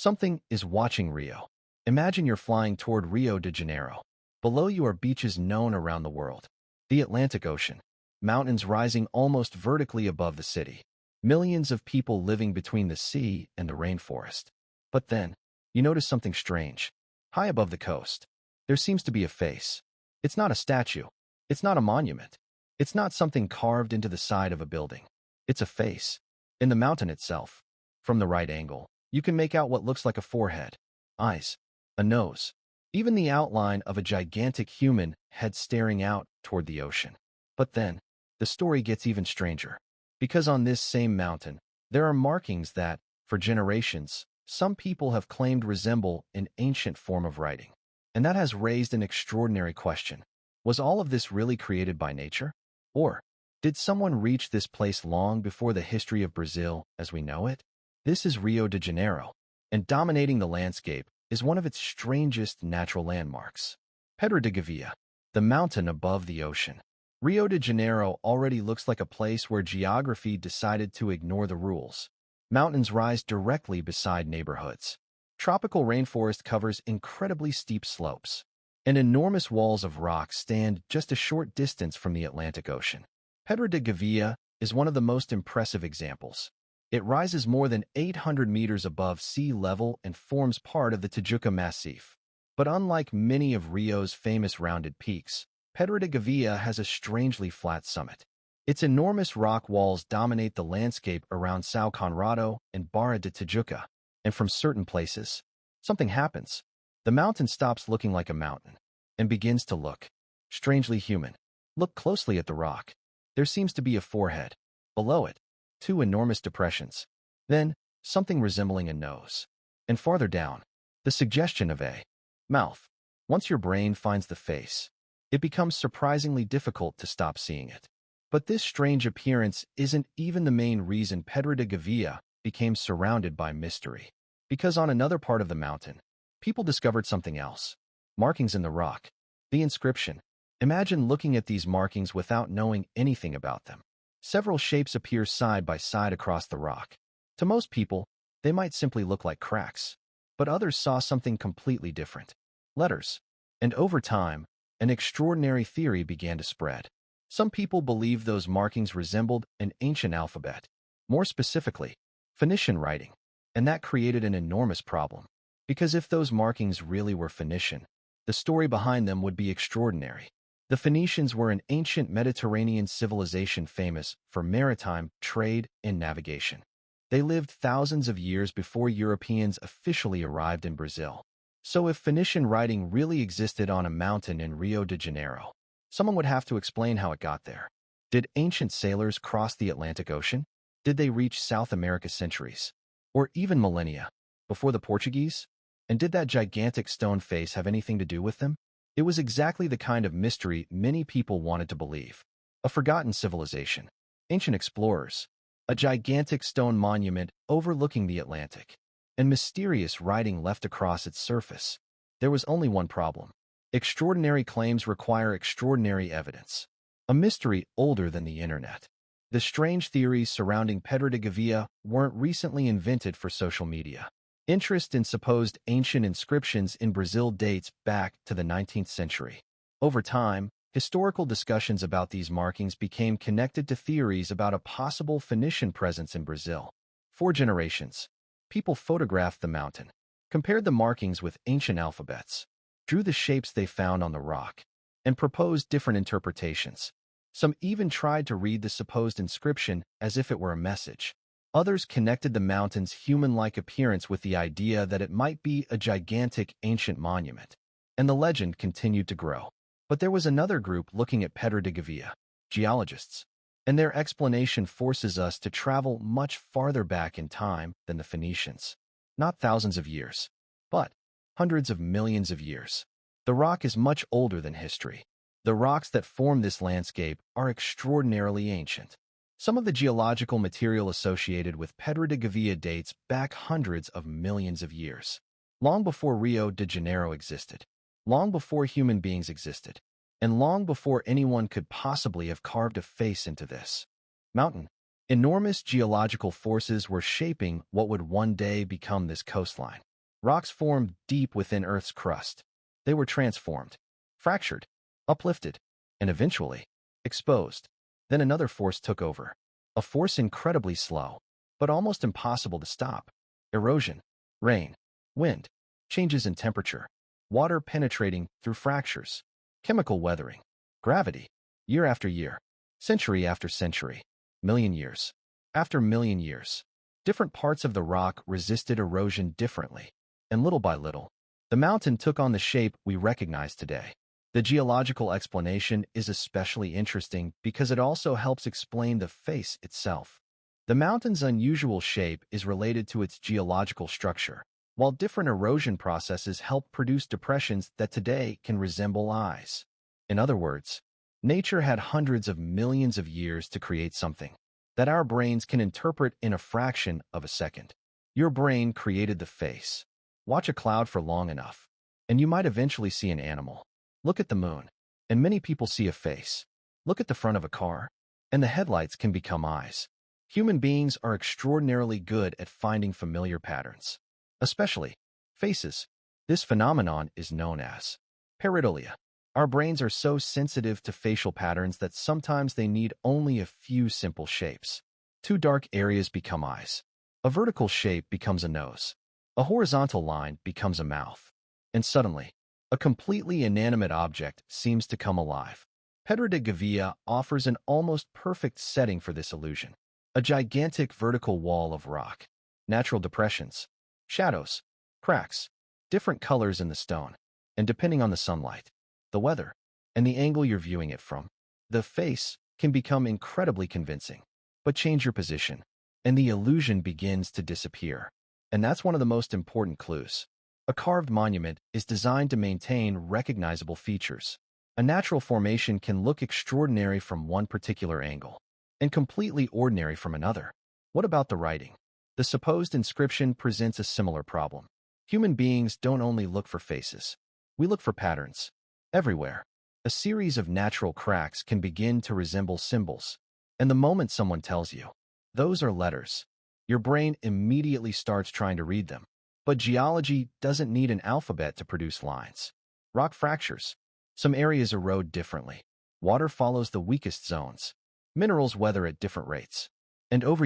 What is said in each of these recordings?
Something is watching Rio. Imagine you're flying toward Rio de Janeiro. Below you are beaches known around the world. The Atlantic Ocean. Mountains rising almost vertically above the city. Millions of people living between the sea and the rainforest. But then, you notice something strange. High above the coast, there seems to be a face. It's not a statue. It's not a monument. It's not something carved into the side of a building. It's a face. In the mountain itself. From the right angle, you can make out what looks like a forehead, eyes, a nose, even the outline of a gigantic human head staring out toward the ocean. But then, the story gets even stranger. Because on this same mountain, there are markings that, for generations, some people have claimed resemble an ancient form of writing. And that has raised an extraordinary question. Was all of this really created by nature? Or did someone reach this place long before the history of Brazil as we know it? This is Rio de Janeiro, and dominating the landscape is one of its strangest natural landmarks. Pedra da Gávea, the mountain above the ocean. Rio de Janeiro already looks like a place where geography decided to ignore the rules. Mountains rise directly beside neighborhoods. Tropical rainforest covers incredibly steep slopes, and enormous walls of rock stand just a short distance from the Atlantic Ocean. Pedra da Gávea is one of the most impressive examples. It rises more than 800 meters above sea level and forms part of the Tijuca Massif. But unlike many of Rio's famous rounded peaks, Pedra da Gávea has a strangely flat summit. Its enormous rock walls dominate the landscape around São Conrado and Barra de Tijuca, and from certain places, something happens. The mountain stops looking like a mountain and begins to look strangely human. Look closely at the rock. There seems to be a forehead. Below it, two enormous depressions. Then, something resembling a nose. And farther down, the suggestion of a mouth. Once your brain finds the face, it becomes surprisingly difficult to stop seeing it. But this strange appearance isn't even the main reason Pedra da Gávea became surrounded by mystery. Because on another part of the mountain, people discovered something else. Markings in the rock. The inscription. Imagine looking at these markings without knowing anything about them. Several shapes appear side by side across the rock. To most people, they might simply look like cracks. But others saw something completely different. Letters. And over time, an extraordinary theory began to spread. Some people believed those markings resembled an ancient alphabet. More specifically, Phoenician writing. And that created an enormous problem. Because if those markings really were Phoenician, the story behind them would be extraordinary. The Phoenicians were an ancient Mediterranean civilization famous for maritime trade and navigation. They lived thousands of years before Europeans officially arrived in Brazil. So if Phoenician writing really existed on a mountain in Rio de Janeiro, someone would have to explain how it got there. Did ancient sailors cross the Atlantic Ocean? Did they reach South America centuries, or even millennia, before the Portuguese? And did that gigantic stone face have anything to do with them? It was exactly the kind of mystery many people wanted to believe. A forgotten civilization, ancient explorers, a gigantic stone monument overlooking the Atlantic, and mysterious writing left across its surface. There was only one problem. Extraordinary claims require extraordinary evidence. A mystery older than the internet. The strange theories surrounding Pedra da Gávea weren't recently invented for social media. Interest in supposed ancient inscriptions in Brazil dates back to the 19th century. Over time, historical discussions about these markings became connected to theories about a possible Phoenician presence in Brazil. For generations, people photographed the mountain, compared the markings with ancient alphabets, drew the shapes they found on the rock, and proposed different interpretations. Some even tried to read the supposed inscription as if it were a message. Others connected the mountain's human-like appearance with the idea that it might be a gigantic ancient monument. And the legend continued to grow. But there was another group looking at Pedra da Gávea, geologists. And their explanation forces us to travel much farther back in time than the Phoenicians. Not thousands of years, but hundreds of millions of years. The rock is much older than history. The rocks that form this landscape are extraordinarily ancient. Some of the geological material associated with Pedra da Gávea dates back hundreds of millions of years. Long before Rio de Janeiro existed. Long before human beings existed. And long before anyone could possibly have carved a face into this mountain. Enormous geological forces were shaping what would one day become this coastline. Rocks formed deep within Earth's crust. They were transformed, fractured, uplifted, and eventually exposed. Then another force took over. A force incredibly slow, but almost impossible to stop. Erosion, rain, wind, changes in temperature, water penetrating through fractures, chemical weathering, gravity, year after year, century after century, million years after million years. Different parts of the rock resisted erosion differently, and little by little, the mountain took on the shape we recognize today. The geological explanation is especially interesting because it also helps explain the face itself. The mountain's unusual shape is related to its geological structure, while different erosion processes help produce depressions that today can resemble eyes. In other words, nature had hundreds of millions of years to create something that our brains can interpret in a fraction of a second. Your brain created the face. Watch a cloud for long enough, and you might eventually see an animal. Look at the moon, and many people see a face. Look at the front of a car, and the headlights can become eyes. Human beings are extraordinarily good at finding familiar patterns, especially faces. This phenomenon is known as pareidolia. Our brains are so sensitive to facial patterns that sometimes they need only a few simple shapes. Two dark areas become eyes. A vertical shape becomes a nose. A horizontal line becomes a mouth. And suddenly, a completely inanimate object seems to come alive. Pedra da Gávea offers an almost perfect setting for this illusion. A gigantic vertical wall of rock, natural depressions, shadows, cracks, different colors in the stone, and depending on the sunlight, the weather, and the angle you're viewing it from, the face can become incredibly convincing. But change your position, and the illusion begins to disappear. And that's one of the most important clues. A carved monument is designed to maintain recognizable features. A natural formation can look extraordinary from one particular angle, and completely ordinary from another. What about the writing? The supposed inscription presents a similar problem. Human beings don't only look for faces. We look for patterns. Everywhere, a series of natural cracks can begin to resemble symbols. And the moment someone tells you, those are letters, your brain immediately starts trying to read them. But geology doesn't need an alphabet to produce lines. Rock fractures. Some areas erode differently. Water follows the weakest zones. Minerals weather at different rates. And over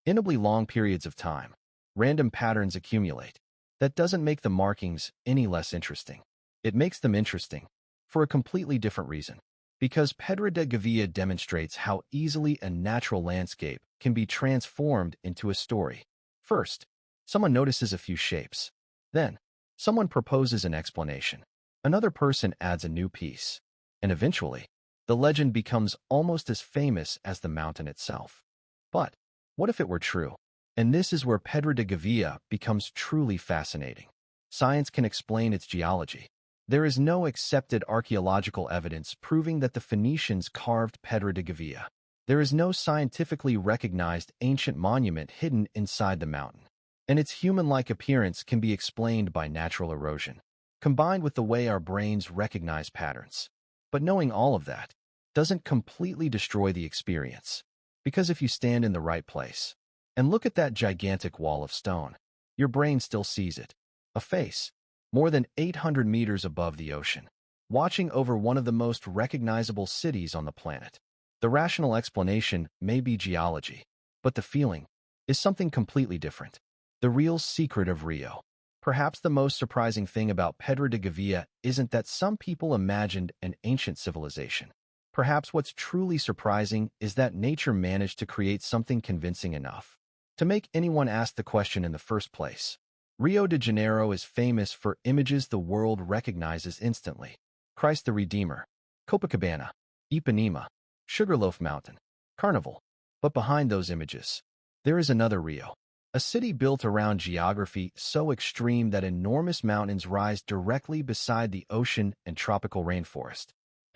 inably long periods of time, random patterns accumulate. That doesn't make the markings any less interesting. It makes them interesting for a completely different reason. Because Pedra da Gávea demonstrates how easily a natural landscape can be transformed into a story. First, someone notices a few shapes. Then, someone proposes an explanation. Another person adds a new piece. And eventually, the legend becomes almost as famous as the mountain itself. But what if it were true? And this is where Pedra da Gávea becomes truly fascinating. Science can explain its geology. There is no accepted archaeological evidence proving that the Phoenicians carved Pedra da Gávea. There is no scientifically recognized ancient monument hidden inside the mountain. And its human-like appearance can be explained by natural erosion, combined with the way our brains recognize patterns. But knowing all of that doesn't completely destroy the experience. Because if you stand in the right place and look at that gigantic wall of stone, your brain still sees it. A face, more than 800 meters above the ocean, watching over one of the most recognizable cities on the planet. The rational explanation may be geology, but the feeling is something completely different. The real secret of Rio. Perhaps the most surprising thing about Pedra da Gávea isn't that some people imagined an ancient civilization. Perhaps what's truly surprising is that nature managed to create something convincing enough to make anyone ask the question in the first place. Rio de Janeiro is famous for images the world recognizes instantly. Christ the Redeemer, Copacabana, Ipanema, Sugarloaf Mountain, Carnival. But behind those images, there is another Rio. A city built around geography so extreme that enormous mountains rise directly beside the ocean and tropical rainforest.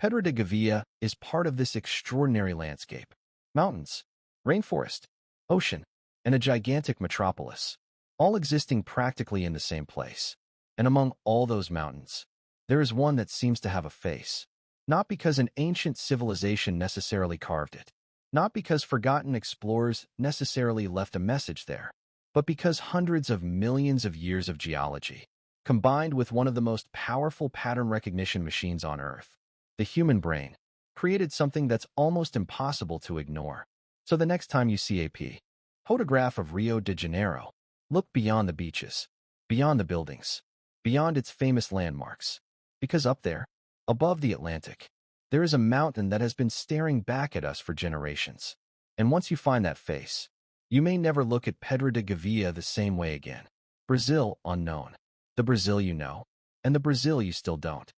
Pedra da Gávea is part of this extraordinary landscape. Mountains, rainforest, ocean, and a gigantic metropolis, all existing practically in the same place. And among all those mountains, there is one that seems to have a face. Not because an ancient civilization necessarily carved it. Not because forgotten explorers necessarily left a message there. but because hundreds of millions of years of geology, combined with one of the most powerful pattern recognition machines on Earth, the human brain, created something that's almost impossible to ignore. So the next time you see a photograph of Rio de Janeiro, look beyond the beaches, beyond the buildings, beyond its famous landmarks. Because up there, above the Atlantic, there is a mountain that has been staring back at us for generations. And once you find that face, you may never look at Pedra da Gávea the same way again. Brazil, unknown. The Brazil you know, and the Brazil you still don't.